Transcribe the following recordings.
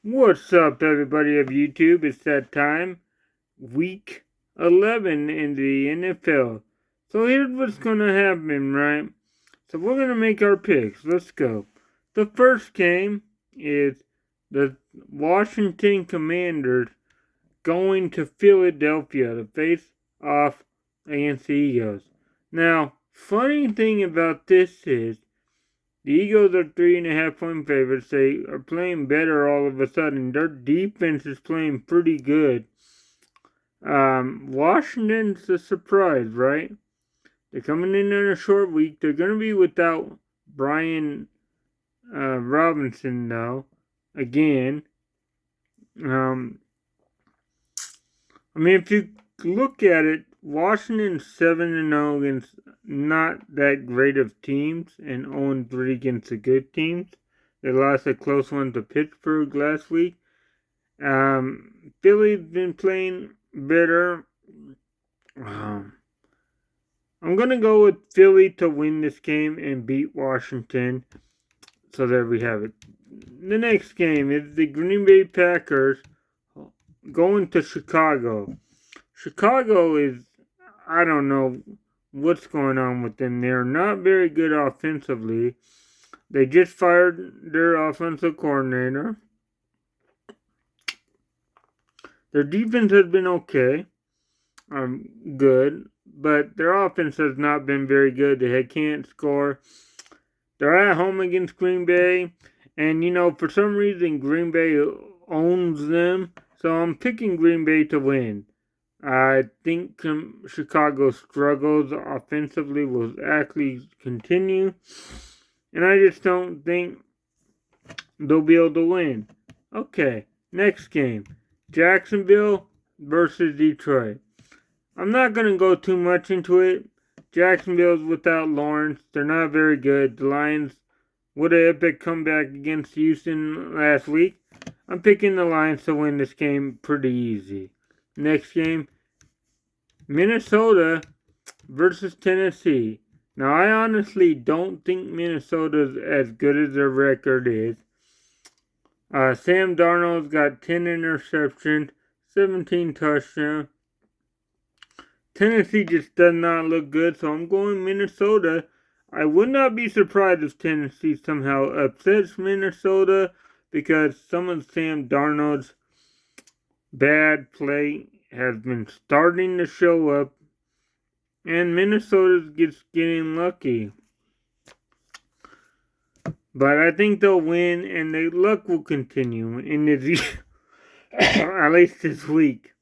What's up, everybody of YouTube? It's that time, week 11 in the NFL. So here's what's gonna happen, right? So we're gonna make our picks. Let's go. The first game is the Washington Commanders going to Philadelphia to face off against the Eagles. Now, funny thing about this is the Eagles are 3.5 point favorites. They are playing better all of a sudden. Their defense is playing pretty good. Washington's a surprise, right? They're coming in on a short week. They're going to be without Brian Robinson now, again. Um, if you look at it, Washington's 7-0 against not that great of teams and 0-3 against the good teams. They lost a close one to Pittsburgh last week. Philly's been playing better. I'm going to go with Philly to win this game and beat Washington. So there we have it. The next game is the Green Bay Packers going to Chicago. Chicago is, I don't know what's going on with them. They're not very good offensively. They just fired their offensive coordinator. Their defense has been okay, good, but their offense has not been very good. They can't score. They're at home against Green Bay, and for some reason Green Bay owns them, so I'm picking Green Bay to win. I think Chicago's struggles offensively will actually continue, and I just don't think they'll be able to win. Okay, next game. Jacksonville versus Detroit. I'm not going to go too much into it. Jacksonville's without Lawrence. They're not very good. The Lions, what an epic comeback against Houston last week. I'm picking the Lions to win this game pretty easy. Next game, Minnesota versus Tennessee. Now, I honestly don't think Minnesota's as good as their record is. Sam Darnold's got 10 interceptions, 17 touchdowns. Tennessee just does not look good, so I'm going Minnesota. I would not be surprised if Tennessee somehow upsets Minnesota because some of Sam Darnold's bad play has been starting to show up, and Minnesota's just getting lucky. But I think they'll win, and the luck will continue in this at least this week.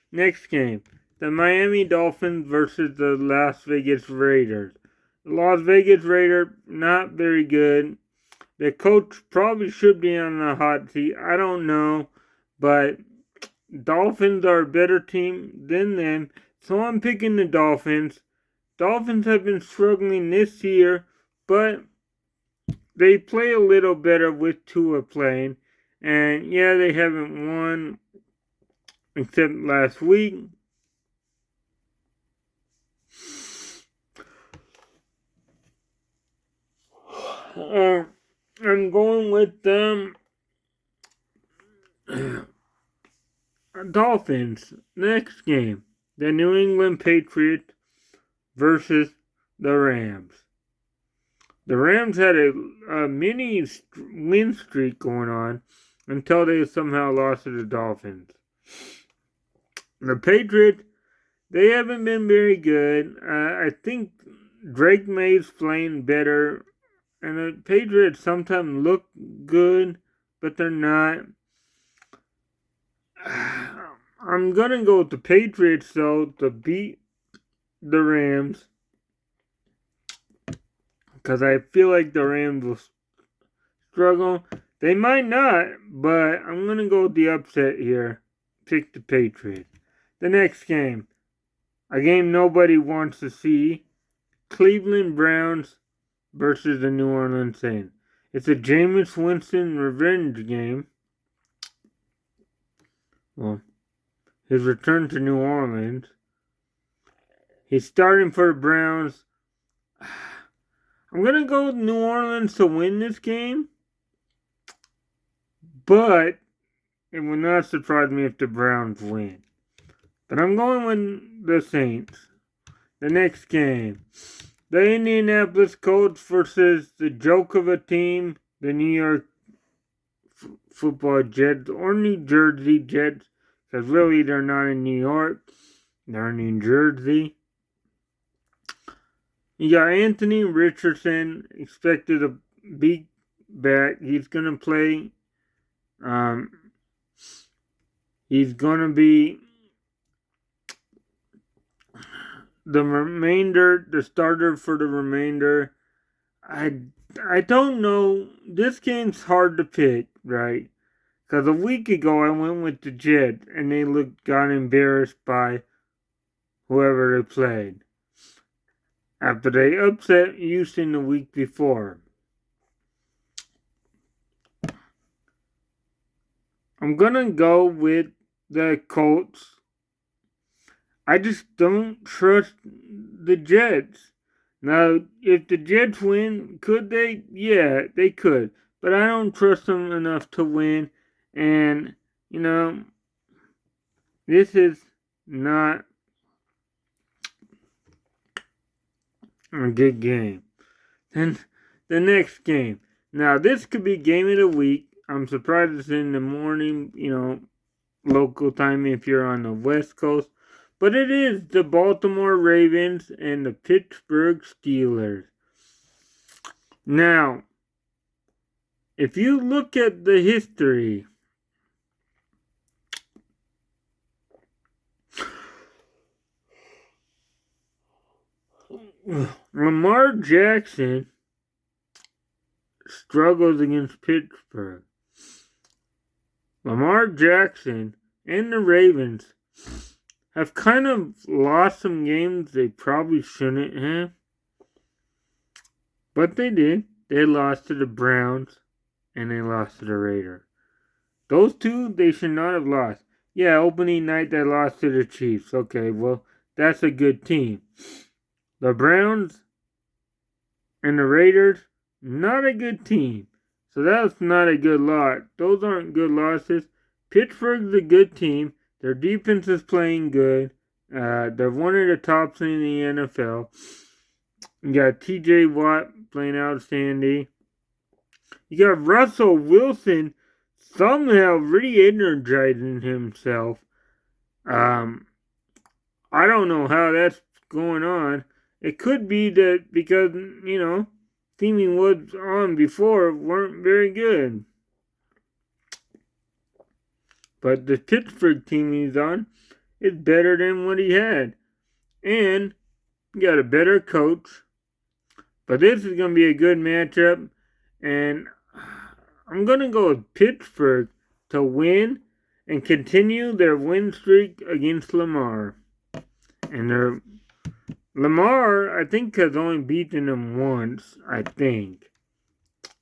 Next game, the Miami Dolphins versus the Las Vegas Raiders. The Las Vegas Raiders, not very good. The coach probably should be on the hot seat. I don't know, but Dolphins are a better team than them, so I'm picking the Dolphins. Dolphins have been struggling this year, but they play a little better with Tua playing. And yeah, they haven't won except last week. I'm going with them. Dolphins. Next game. The New England Patriots versus the Rams. The Rams had a mini win streak going on until they somehow lost to the Dolphins. The Patriots, they haven't been very good. I think Drake May's playing better, and the Patriots sometimes look good, but they're not. I'm gonna go with the Patriots though to beat the Rams because I feel like the Rams will struggle. They might not, but I'm gonna go with the upset here. Pick the Patriots. The next game, a game nobody wants to see: Cleveland Browns versus the New Orleans Saints. It's a Jameis Winston revenge game. Well, his return to New Orleans. He's starting for the Browns. I'm going to go with New Orleans to win this game. But it would not surprise me if the Browns win. But I'm going with the Saints. The next game. The Indianapolis Colts versus the joke of a team, the New York Football Jets or New Jersey Jets, because really they're not in New York, they're in New Jersey. You got Anthony Richardson expected to be back. He's going to play. He's going to be the starter for the remainder. I don't know. This game's hard to pick, right? Because a week ago I went with the Jets and they got embarrassed by whoever they played after they upset Houston the week before. I'm gonna go with the Colts. I just don't trust the Jets. Now, if the Jets win, could they? Yeah, they could. But I don't trust them enough to win. And, this is not a good game. Then the next game. Now, this could be game of the week. I'm surprised it's in the morning, local time if you're on the West Coast. But it is the Baltimore Ravens and the Pittsburgh Steelers. Now, if you look at the history, Lamar Jackson struggles against Pittsburgh. Lamar Jackson and the Ravens have kind of lost some games they probably shouldn't have. But they did. They lost to the Browns and they lost to the Raiders. Those two they should not have lost. Yeah, opening night they lost to the Chiefs. Okay, well, that's a good team. The Browns and the Raiders, not a good team. So that's not a good lot. Those aren't good losses. Pittsburgh's a good team. Their defense is playing good. They're one of the tops in the NFL. You got TJ Watt playing outstanding. You got Russell Wilson somehow re-energizing himself. I don't know how that's going on. It could be that because, team he was on before weren't very good. But the Pittsburgh team he's on is better than what he had. And you got a better coach. But this is going to be a good matchup. And I'm going to go with Pittsburgh to win and continue their win streak against Lamar. And Lamar, I think, has only beaten them once, I think.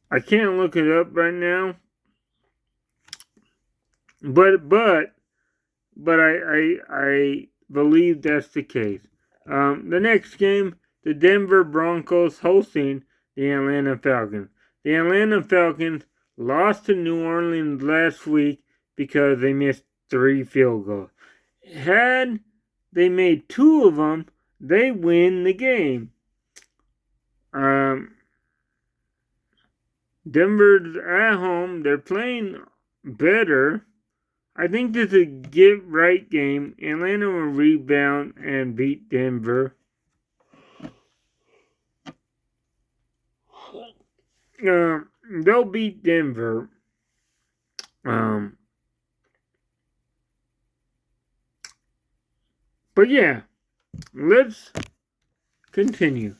I can't look it up right now. But I believe that's the case. The next game, the Denver Broncos hosting the Atlanta Falcons. The Atlanta Falcons lost to New Orleans last week because they missed 3 field goals. Had they made 2 of them, they win the game. Denver's at home. They're playing better. I think this is a get-right game. Atlanta will rebound and beat Denver. They'll beat Denver. But yeah, let's continue.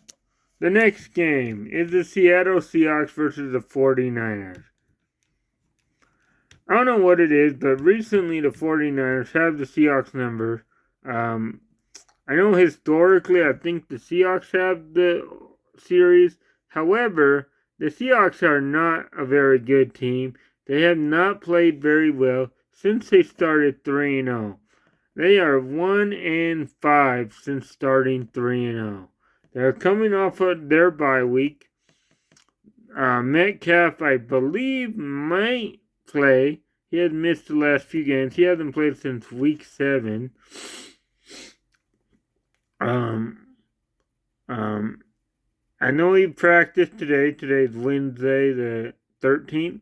The next game is the Seattle Seahawks versus the 49ers. I don't know what it is, but recently the 49ers have the Seahawks number. I know historically I think the Seahawks have the series. However, the Seahawks are not a very good team. They have not played very well since they started 3-0. They are 1-5 since starting 3-0. They're coming off of their bye week. Metcalf, I believe, might play. He has missed the last few games. He hasn't played since week 7. I know he practiced today. Today's Wednesday, the 13th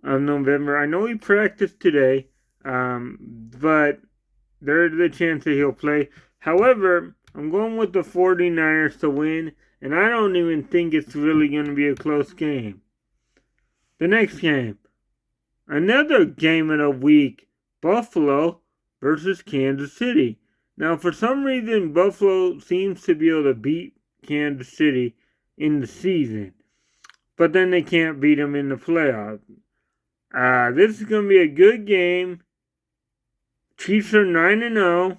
of November. I know he practiced today, but there's a chance that he'll play. However, I'm going with the 49ers to win, and I don't even think it's really going to be a close game. The next game, another game of the week, Buffalo versus Kansas City. Now, for some reason, Buffalo seems to be able to beat Kansas City in the season, but then they can't beat them in the playoffs. This is going to be a good game. Chiefs are 9-0.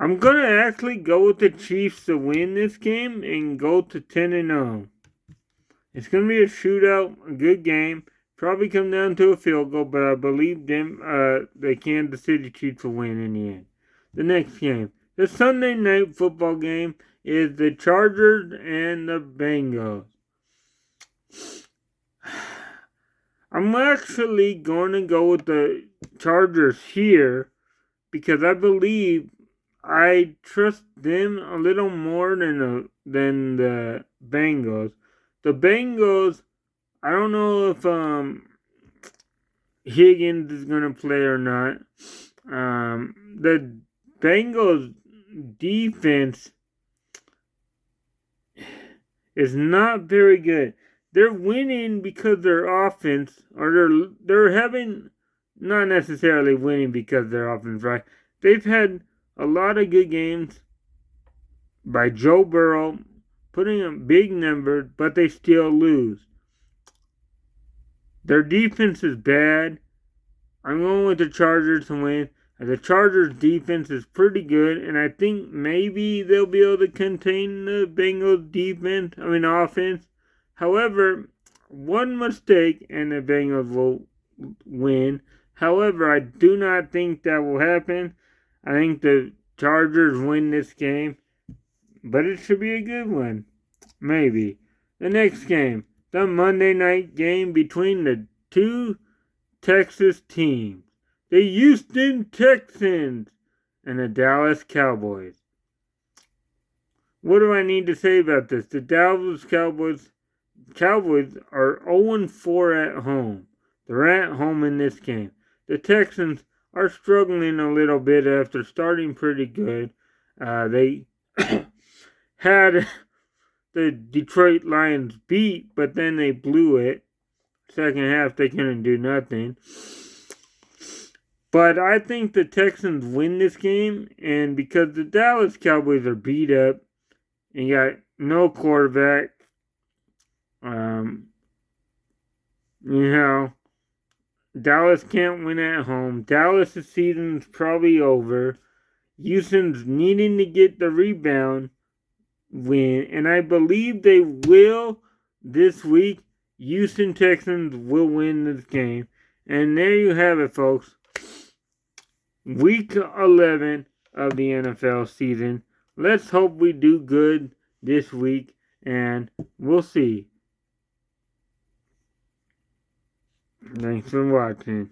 I'm going to actually go with the Chiefs to win this game and go to 10-0. It's going to be a shootout, a good game. Probably come down to a field goal, but I believe the Kansas City Chiefs will win in the end. The next game, the Sunday night football game, is the Chargers and the Bengals. I'm actually going to go with the Chargers here because I believe I trust them a little more than the Bengals. The Bengals, I don't know if Higgins is going to play or not. The Bengals defense is not very good. They're winning because their offense, or they're having, not necessarily winning because their offense, right? They've had a lot of good games by Joe Burrow, putting up big numbers, but they still lose. Their defense is bad. I'm going with the Chargers to win. The Chargers defense is pretty good, and I think maybe they'll be able to contain the Bengals offense. However, one mistake and the Bengals will win. However, I do not think that will happen. I think the Chargers win this game, but it should be a good one. Maybe. The next game, the Monday night game between the two Texas teams, the Houston Texans and the Dallas Cowboys. What do I need to say about this? The Dallas Cowboys are 0-4 at home. They're at home in this game. The Texans are struggling a little bit after starting pretty good. They had the Detroit Lions beat, but then they blew it. Second half, they couldn't do nothing. But I think the Texans win this game, and because the Dallas Cowboys are beat up and got no quarterback, Dallas can't win at home. Dallas' season's probably over. Houston's needing to get the rebound win, and I believe they will this week. Houston Texans will win this game. And there you have it, folks. Week 11 of the NFL season. Let's hope we do good this week, and we'll see. Thanks for watching.